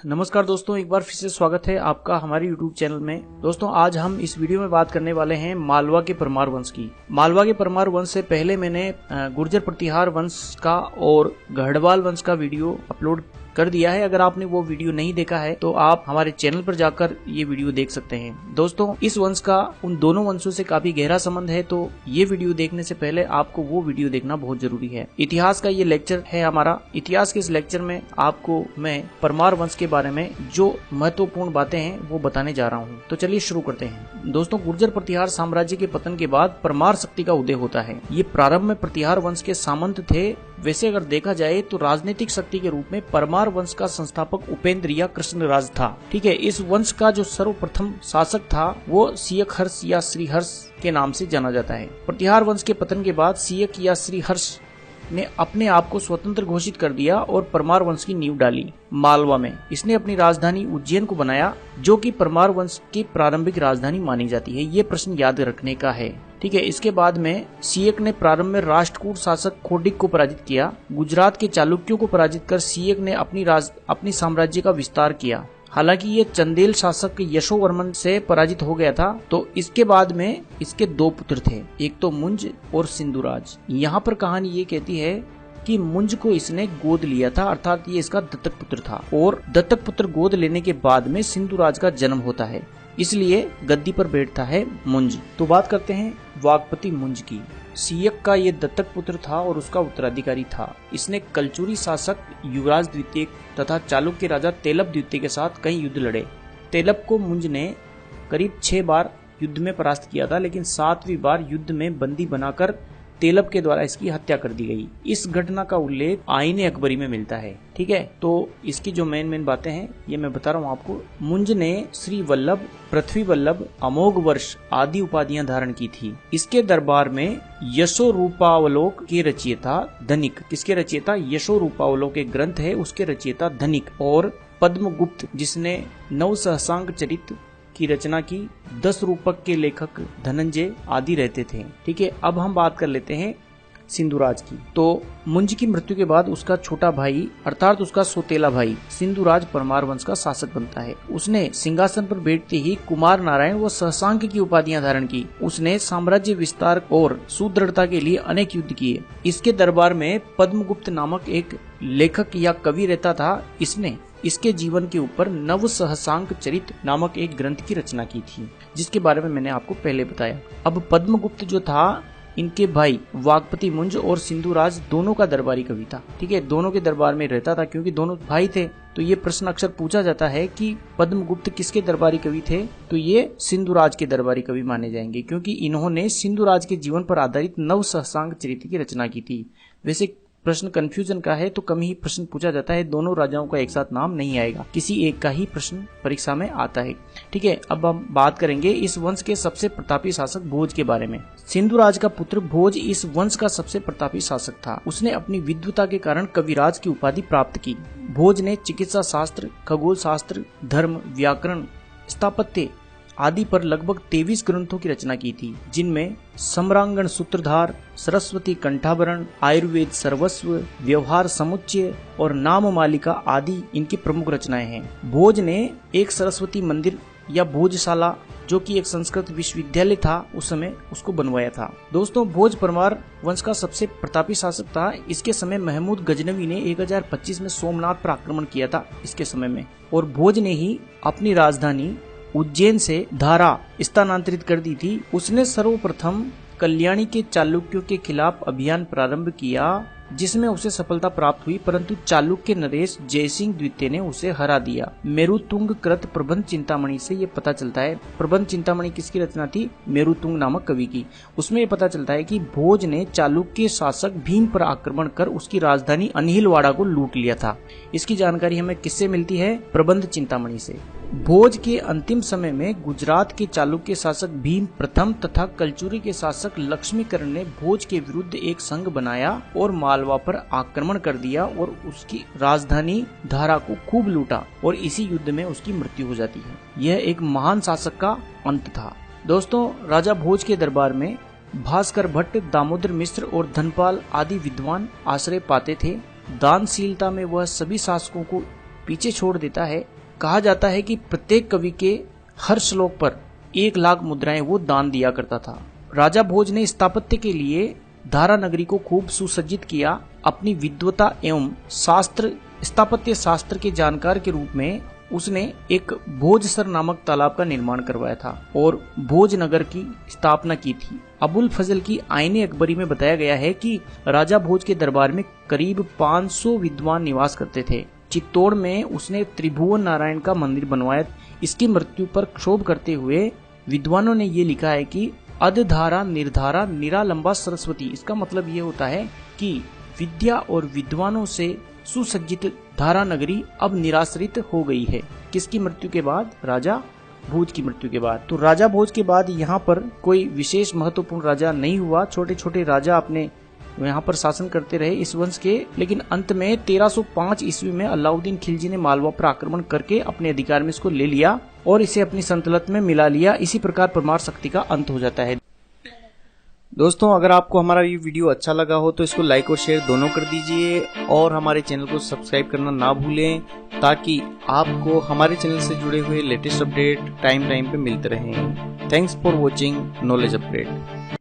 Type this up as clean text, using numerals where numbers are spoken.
नमस्कार दोस्तों, एक बार फिर से स्वागत है आपका हमारे YouTube चैनल में। दोस्तों आज हम इस वीडियो में बात करने वाले हैं मालवा के परमार वंश की। मालवा के परमार वंश से पहले मैंने गुर्जर प्रतिहार वंश का और गढ़वाल वंश का वीडियो अपलोड कर दिया है। अगर आपने वो वीडियो नहीं देखा है तो आप हमारे चैनल पर जाकर ये वीडियो देख सकते हैं। दोस्तों इस वंश का उन दोनों वंशों से काफी गहरा संबंध है, तो ये वीडियो देखने से पहले आपको वो वीडियो देखना बहुत जरूरी है। इतिहास का ये लेक्चर है हमारा। इतिहास के इस लेक्चर में आपको मैं परमार वंश के बारे में जो महत्वपूर्ण बातें हैं वो बताने जा रहा हूँ। तो चलिए शुरू करते हैं। दोस्तों गुर्जर प्रतिहार साम्राज्य के पतन के बाद परमार शक्ति का उदय होता है। ये प्रारंभ में प्रतिहार वंश के सामंत थे। वैसे अगर देखा जाए तो राजनीतिक शक्ति के रूप में परमार वंश का संस्थापक उपेंद्र या कृष्णराज था। ठीक है, इस वंश का जो सर्वप्रथम शासक था वो सियकहर्ष या श्रीहर्ष के नाम से जाना जाता है। प्रतिहार वंश के पतन के बाद सियक या श्रीहर्ष ने अपने आप को स्वतंत्र घोषित कर दिया और परमार वंश की नींव डाली। मालवा में इसने अपनी राजधानी उज्जैन को बनाया, जो कि परमार वंश की प्रारंभिक राजधानी मानी जाती है। ये प्रश्न याद रखने का है। ठीक है, इसके बाद में सियक ने प्रारंभ में राष्ट्रकूट शासक खोडिक को पराजित किया। गुजरात के चालुक्यों को पराजित कर सियक ने अपनी साम्राज्य का विस्तार किया। हालांकि ये चंदेल शासक यशोवर्मन से पराजित हो गया था। तो इसके बाद में इसके दो पुत्र थे, एक तो मुंज और सिंधुराज। यहाँ पर कहानी ये कहती है कि मुंज को इसने गोद लिया था, अर्थात ये इसका दत्तक पुत्र था, और दत्तक पुत्र गोद लेने के बाद में सिंधुराज का जन्म होता है, इसलिए गद्दी पर बैठता है मुंज। तो बात करते हैं वागपति मुंज की। सियक का ये दत्तक पुत्र था और उसका उत्तराधिकारी था। इसने कलचुरी शासक युवराज द्वितीय तथा चालुक्य राजा तेलप द्वितीय के साथ कई युद्ध लड़े। तेलप को मुंज ने करीब 6 बार युद्ध में परास्त किया था, लेकिन 7वीं बार युद्ध में बंदी बनाकर तेलप के द्वारा इसकी हत्या कर दी गई। इस घटना का उल्लेख आईने अकबरी में मिलता है। ठीक है, तो इसकी जो मेन बातें हैं ये मैं बता रहा हूँ आपको। मुंज ने श्री वल्लभ, पृथ्वी वल्लभ, अमोघ वर्ष आदि उपाधियां धारण की थी। इसके दरबार में यशोरूपावलोक के रचयिता धनिक, किसके रचयिता? यशोरूपावलोक के ग्रंथ है उसके रचयिता धनिक, और पद्मगुप्त जिसने नव सहसांग चरित की रचना की, 10 रूपक के लेखक धनंजय आदि रहते थे। ठीक है, अब हम बात कर लेते हैं सिंधुराज की। तो मुंज की मृत्यु के बाद उसका छोटा भाई अर्थात उसका सौतेला भाई सिंधुराज परमार वंश का शासक बनता है। उसने सिंहासन पर बैठते ही कुमार नारायण व सहसांक की उपाधियां धारण की। उसने साम्राज्य विस्तार और सुदृढ़ता के लिए अनेक युद्ध किए। इसके दरबार में पद्मगुप्त नामक एक लेखक या कवि रहता था। इसने इसके जीवन के ऊपर नव सहसांक चरित नामक एक ग्रंथ की रचना की थी, जिसके बारे में मैंने आपको पहले बताया। अब पद्मगुप्त जो था, इनके भाई वागपति मुंज और सिंधुराज दोनों का दरबारी कवि था। ठीक है, दोनों के दरबार में रहता था क्योंकि दोनों भाई थे। तो ये प्रश्न अक्सर पूछा जाता है कि पद्मगुप्त किसके दरबारी कवि थे, तो ये सिंधुराज के दरबारी कवि माने जाएंगे, क्योंकि इन्होंने सिंधुराज के जीवन पर आधारित नव सहसांक चरित की रचना की थी। वैसे प्रश्न कंफ्यूजन का है तो कम ही प्रश्न पूछा जाता है, दोनों राजाओं का एक साथ नाम नहीं आएगा, किसी एक का ही प्रश्न परीक्षा में आता है। ठीक है, अब हम बात करेंगे इस वंश के सबसे प्रतापी शासक भोज के बारे में। सिंधुराज का पुत्र भोज इस वंश का सबसे प्रतापी शासक था। उसने अपनी विद्वता के कारण कविराज की उपाधि प्राप्त की। भोज ने चिकित्सा शास्त्र, खगोल शास्त्र, धर्म, व्याकरण, स्थापत्य आदि पर लगभग 23 ग्रंथों की रचना की थी, जिनमें सम्रांगण सूत्रधार, सरस्वती कंठाभरण, आयुर्वेद सर्वस्व, व्यवहार समुच्चय और नाम मालिका आदि इनकी प्रमुख रचनाएं हैं। भोज ने एक सरस्वती मंदिर या भोजशाला, जो कि एक संस्कृत विश्वविद्यालय था उस समय, उसको बनवाया था। दोस्तों भोज परमार वंश का सबसे प्रतापी शासक था। इसके समय महमूद गजनवी ने 1025 में सोमनाथ पर आक्रमण किया था इसके समय में, और भोज ने ही अपनी राजधानी उज्जैन से धारा स्थानांतरित कर दी थी। उसने सर्वप्रथम कल्याणी के चालुक्यों के खिलाफ अभियान प्रारंभ किया, जिसमें उसे सफलता प्राप्त हुई, परंतु चालुक्य नरेश जयसिंह द्वितीय ने उसे हरा दिया। मेरुतुंग कृत प्रबंध चिंतामणि से ये पता चलता है। प्रबंध चिंतामणि किसकी रचना थी? मेरुतुंग नामक कवि की। उसमें ये पता चलता है कि भोज ने चालुक्य शासक भीम पर आक्रमण कर उसकी राजधानी अनिहिलवाड़ा को लूट लिया था। इसकी जानकारी हमें किससे मिलती है? प्रबंध चिंतामणि से। भोज के अंतिम समय में गुजरात के चालुक्य शासक भीम प्रथम तथा कलचुरी के शासक लक्ष्मीकरण ने भोज के विरुद्ध एक संघ बनाया और मालवा पर आक्रमण कर दिया और उसकी राजधानी धारा को खूब लूटा, और इसी युद्ध में उसकी मृत्यु हो जाती है। यह एक महान शासक का अंत था। दोस्तों राजा भोज के दरबार में भास्कर भट्ट, दामोदर मिश्र और धनपाल आदि विद्वान आश्रय पाते थे। दानशीलता में वह सभी शासकों को पीछे छोड़ देता है। कहा जाता है कि प्रत्येक कवि के हर श्लोक पर 1 लाख मुद्राएं वो दान दिया करता था। राजा भोज ने स्थापत्य के लिए धारा नगरी को खूब सुसज्जित किया। अपनी विद्वता एवं स्थापत्य शास्त्र के जानकार के रूप में उसने एक भोजसर नामक तालाब का निर्माण करवाया था और भोज नगर की स्थापना की थी। अबुल फजल की आईने अकबरी में बताया गया है कि राजा भोज के दरबार में करीब 500 विद्वान निवास करते थे। चित्तौड़ में उसने त्रिभुवन नारायण का मंदिर बनवाया। इसकी मृत्यु पर क्षोभ करते हुए विद्वानों ने ये लिखा है कि अधधारा निर्धारा निरालंबा सरस्वती। इसका मतलब ये होता है कि विद्या और विद्वानों से सुसज्जित धारा नगरी अब निराश्रित हो गई है। किसकी मृत्यु के बाद? राजा भोज की मृत्यु के बाद। तो राजा भोज के बाद यहाँ पर कोई विशेष महत्वपूर्ण राजा नहीं हुआ। छोटे छोटे राजा अपने यहाँ पर शासन करते रहे इस वंश के, लेकिन अंत में 1305 ईस्वी में अलाउद्दीन खिलजी ने मालवा पर आक्रमण करके अपने अधिकार में इसको ले लिया और इसे अपनी सल्तनत में मिला लिया। इसी प्रकार परमार शक्ति का अंत हो जाता है। दोस्तों, अगर आपको हमारा ये वीडियो अच्छा लगा हो तो इसको लाइक और शेयर दोनों कर दीजिए और हमारे चैनल को सब्सक्राइब करना ना भूलें, ताकि आपको हमारे चैनल से जुड़े हुए लेटेस्ट अपडेट टाइम पे मिलते रहें। Thanks for watching knowledge update.